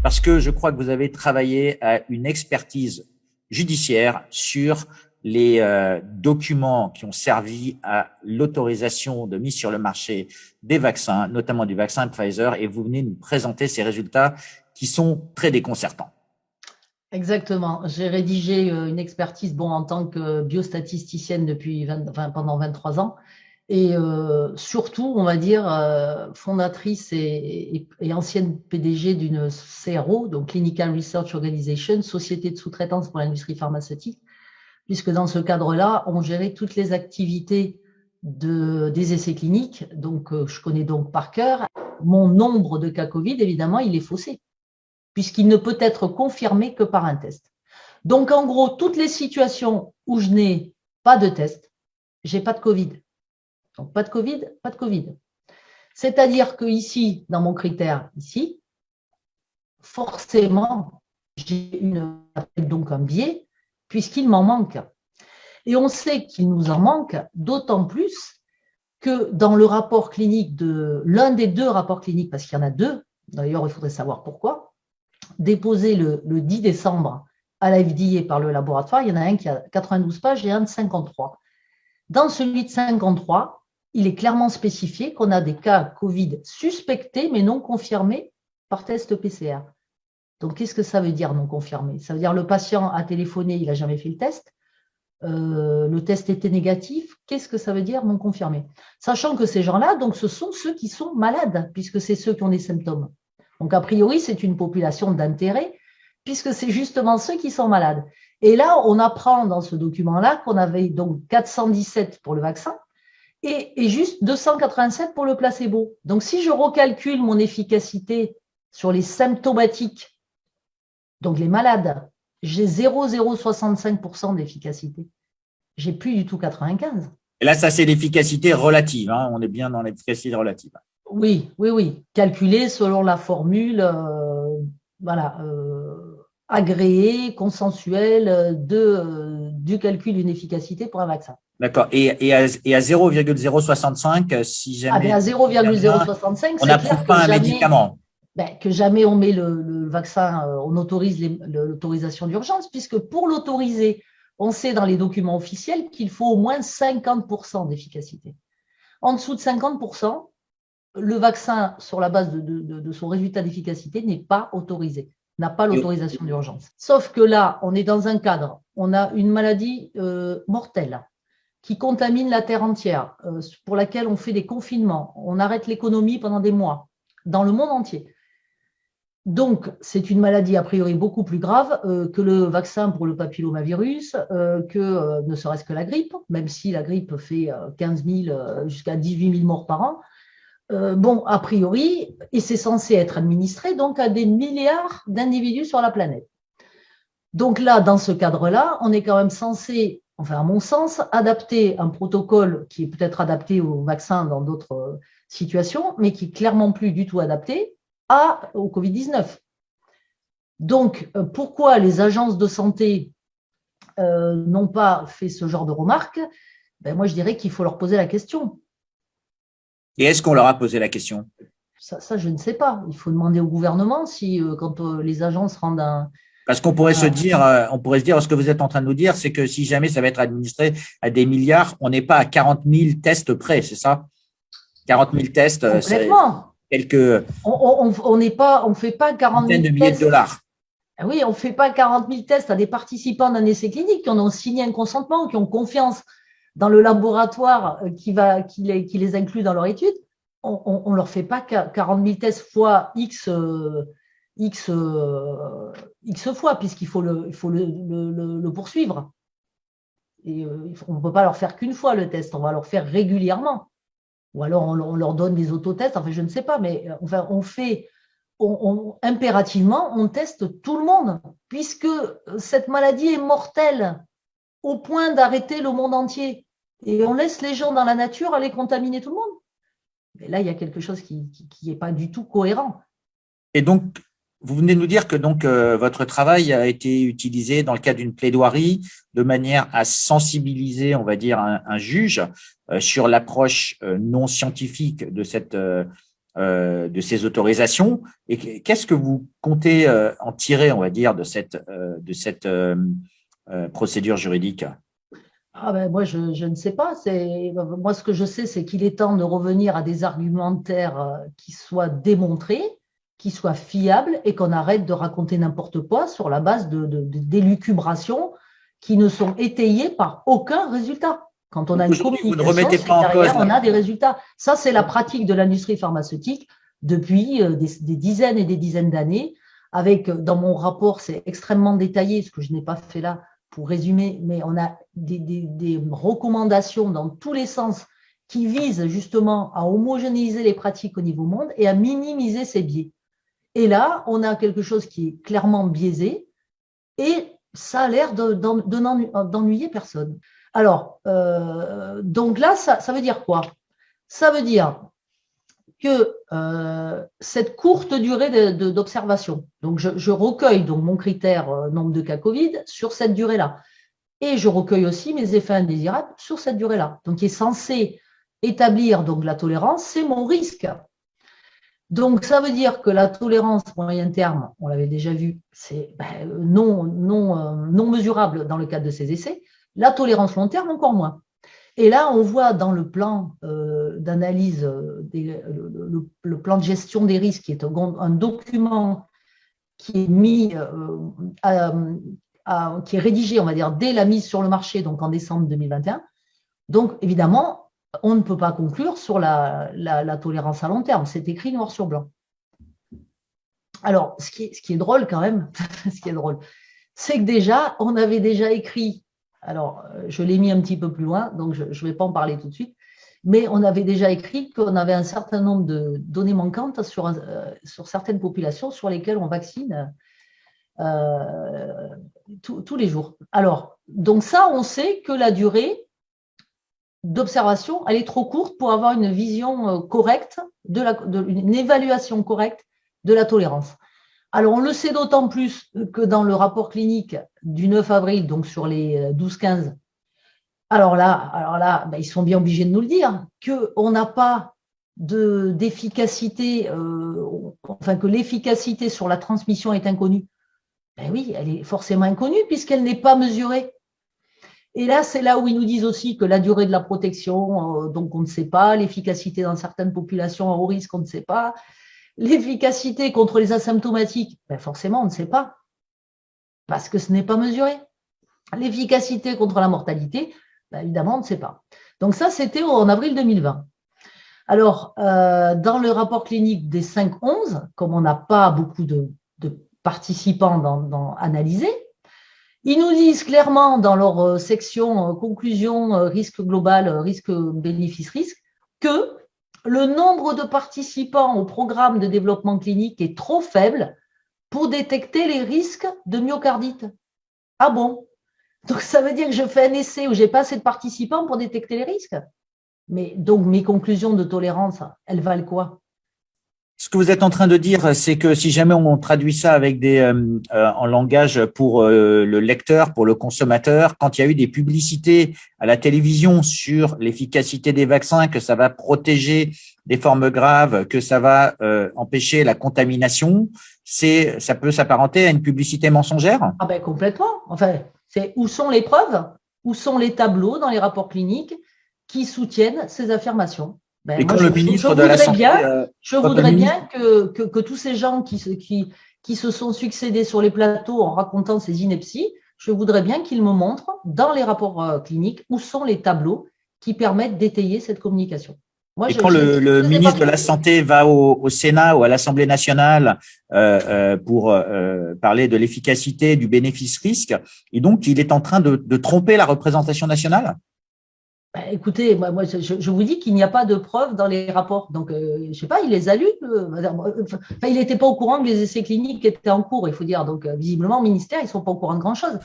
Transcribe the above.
parce que je crois que vous avez travaillé à une expertise judiciaire sur les documents qui ont servi à l'autorisation de mise sur le marché des vaccins, notamment du vaccin Pfizer, et vous venez nous présenter ces résultats qui sont très déconcertants. Exactement. J'ai rédigé une expertise en tant que biostatisticienne pendant 23 ans et surtout, on va dire, fondatrice et ancienne PDG d'une CRO, donc Clinical Research Organization, société de sous-traitance pour l'industrie pharmaceutique, puisque dans ce cadre-là, on gérait toutes les activités des essais cliniques. Donc, je connais donc par cœur. Mon nombre de cas Covid, évidemment, il est faussé, puisqu'il ne peut être confirmé que par un test. Donc, en gros, toutes les situations où je n'ai pas de test, j'ai pas de Covid. Donc, pas de Covid, pas de Covid. C'est-à-dire que ici, dans mon critère, ici, forcément, j'ai donc un biais, puisqu'il m'en manque. Et on sait qu'il nous en manque, d'autant plus que dans le rapport clinique l'un des deux rapports cliniques, parce qu'il y en a deux, d'ailleurs, il faudrait savoir pourquoi, déposé le 10 décembre à la FDA par le laboratoire, il y en a un qui a 92 pages et un de 53. Dans celui de 53, il est clairement spécifié qu'on a des cas Covid suspectés mais non confirmés par test PCR. Donc, qu'est-ce que ça veut dire non confirmé? Ça veut dire le patient a téléphoné, il n'a jamais fait le test. Le test était négatif. Qu'est-ce que ça veut dire non confirmé? Sachant que ces gens-là, donc, ce sont ceux qui sont malades, puisque c'est ceux qui ont des symptômes. Donc, a priori, c'est une population d'intérêt, puisque c'est justement ceux qui sont malades. Et là, on apprend dans ce document-là qu'on avait donc 417 pour le vaccin et juste 287 pour le placebo. Donc, si je recalcule mon efficacité sur les symptomatiques, donc les malades, j'ai 0,065% d'efficacité. J'ai plus du tout 95. Et là, ça, c'est l'efficacité relative. Hein. On est bien dans l'efficacité relative. Oui. Calculé selon la formule agréée, consensuelle du calcul d'une efficacité pour un vaccin. D'accord. Et à 0,065, si jamais… à 0,065, on n'approuve pas un médicament. Que jamais on met le vaccin, on autorise l'autorisation d'urgence, puisque pour l'autoriser, on sait dans les documents officiels qu'il faut au moins 50% d'efficacité. En dessous de 50%, le vaccin, sur la base de son résultat d'efficacité, n'est pas autorisé, n'a pas l'autorisation d'urgence. Sauf que là, on est dans un cadre, on a une maladie mortelle qui contamine la terre entière, pour laquelle on fait des confinements, on arrête l'économie pendant des mois, dans le monde entier. Donc, c'est une maladie a priori beaucoup plus grave que le vaccin pour le papillomavirus, que ne serait-ce que la grippe, même si la grippe fait 15 000 jusqu'à 18 000 morts par an. A priori, et c'est censé être administré donc à des milliards d'individus sur la planète. Donc là, dans ce cadre-là, on est quand même censé, enfin à mon sens, adapter un protocole qui est peut-être adapté au vaccin dans d'autres situations, mais qui est clairement plus du tout adapté au Covid-19. Donc, pourquoi les agences de santé n'ont pas fait ce genre de remarques? Moi, je dirais qu'il faut leur poser la question. Et est-ce qu'on leur a posé la question? Ça, je ne sais pas. Il faut demander au gouvernement si, quand les agences rendent un… Parce qu'on pourrait se dire, ce que vous êtes en train de nous dire, c'est que si jamais ça va être administré à des milliards, on n'est pas à 40 000 tests près, c'est ça? 40 000 tests, complètement. Quelques… On ne fait pas 40 000 de milliers de dollars. Oui, on ne fait pas 40 000 tests à des participants d'un essai clinique qui en ont signé un consentement, qui ont confiance dans le laboratoire qui les inclut dans leur étude. On ne leur fait pas 40 000 tests fois X fois, puisqu'il faut le poursuivre. Et on ne peut pas leur faire qu'une fois le test, on va leur faire régulièrement. Ou alors on leur donne des autotests, enfin je ne sais pas, mais enfin impérativement, on teste tout le monde, puisque cette maladie est mortelle au point d'arrêter le monde entier. Et on laisse les gens dans la nature aller contaminer tout le monde. Mais là, il y a quelque chose qui n'est pas du tout cohérent. Et donc, vous venez de nous dire que votre travail a été utilisé dans le cadre d'une plaidoirie de manière à sensibiliser, on va dire, un juge sur l'approche non scientifique de cette de ces autorisations. Et qu'est-ce que vous comptez en tirer, on va dire, de cette procédure juridique? Ah ben moi, je ne sais pas. Moi, ce que je sais, c'est qu'il est temps de revenir à des argumentaires qui soient démontrés, qui soient fiables et qu'on arrête de raconter n'importe quoi sur la base d'élucubrations qui ne sont étayées par aucun résultat. Quand on a une Aujourd'hui, vous ne communication, remettez c'est pas que en cause derrière, on a des résultats. Ça, c'est la pratique de l'industrie pharmaceutique depuis des dizaines et des dizaines d'années. Dans mon rapport, c'est extrêmement détaillé, ce que je n'ai pas fait là, pour résumer, mais on a des recommandations dans tous les sens qui visent justement à homogénéiser les pratiques au niveau monde et à minimiser ces biais. Et là, on a quelque chose qui est clairement biaisé et ça a l'air d'ennuyer personne. Alors, donc là, ça veut dire quoi? Ça veut dire que cette courte durée d'observation, donc je recueille donc mon critère nombre de cas Covid sur cette durée-là, et je recueille aussi mes effets indésirables sur cette durée-là. Donc, qui est censé établir donc la tolérance, c'est mon risque. Donc, ça veut dire que la tolérance moyen terme, on l'avait déjà vu, c'est non mesurable dans le cadre de ces essais. La tolérance long terme, encore moins. Et là, on voit dans le plan d'analyse, le plan de gestion des risques, qui est un document qui est mis qui est rédigé, on va dire, dès la mise sur le marché, donc en décembre 2021. Donc, évidemment, on ne peut pas conclure sur la tolérance à long terme. C'est écrit noir sur blanc. Alors, ce qui est drôle quand même, ce qui est drôle, c'est que déjà, on avait déjà écrit, alors je l'ai mis un petit peu plus loin, donc je ne vais pas en parler tout de suite, mais on avait déjà écrit qu'on avait un certain nombre de données manquantes sur certaines populations sur lesquelles on vaccine tous les jours. Alors, donc ça, on sait que la durée d'observation, elle est trop courte pour avoir une vision correcte, une évaluation correcte de la tolérance. Alors, on le sait d'autant plus que dans le rapport clinique du 9 avril, donc sur les 12-15, alors là ben, ils sont bien obligés de nous le dire, qu'on n'a pas d'efficacité, enfin que l'efficacité sur la transmission est inconnue. Ben oui, elle est forcément inconnue puisqu'elle n'est pas mesurée. Et là, c'est là où ils nous disent aussi que la durée de la protection, donc on ne sait pas, l'efficacité dans certaines populations à haut risque, on ne sait pas, l'efficacité contre les asymptomatiques, ben forcément, on ne sait pas, parce que ce n'est pas mesuré. L'efficacité contre la mortalité, ben évidemment, on ne sait pas. Donc ça, c'était en avril 2020. Alors, dans le rapport clinique des 5-11, comme on n'a pas beaucoup de participants analysés, ils nous disent clairement dans leur section conclusion risque global, risque bénéfice-risque, que le nombre de participants au programme de développement clinique est trop faible pour détecter les risques de myocardite. Ah bon? Donc ça veut dire que je fais un essai où j'ai pas assez de participants pour détecter les risques? Mais donc mes conclusions de tolérance, elles valent quoi? Ce que vous êtes en train de dire, c'est que si jamais on traduit ça avec en langage pour le lecteur, pour le consommateur, quand il y a eu des publicités à la télévision sur l'efficacité des vaccins, que ça va protéger des formes graves, que ça va empêcher la contamination, ça peut s'apparenter à une publicité mensongère? Ah ben complètement. Enfin, c'est où sont les preuves? Où sont les tableaux dans les rapports cliniques qui soutiennent ces affirmations? Ben, Et moi, quand le ministre de la Santé… je voudrais bien que tous ces gens qui se sont succédés sur les plateaux en racontant ces inepties, je voudrais bien qu'ils me montrent dans les rapports cliniques où sont les tableaux qui permettent d'étayer cette communication. Moi, Et quand le ministre de la Santé va au Sénat ou à l'Assemblée nationale pour parler de l'efficacité du bénéfice-risque, et donc il est en train de tromper la représentation nationale? Écoutez, moi je vous dis qu'il n'y a pas de preuves dans les rapports. Donc, je ne sais pas, il les a lus. Il n'était pas au courant que les essais cliniques étaient en cours, il faut dire. Donc, visiblement, au ministère, ils ne sont pas au courant de grand-chose.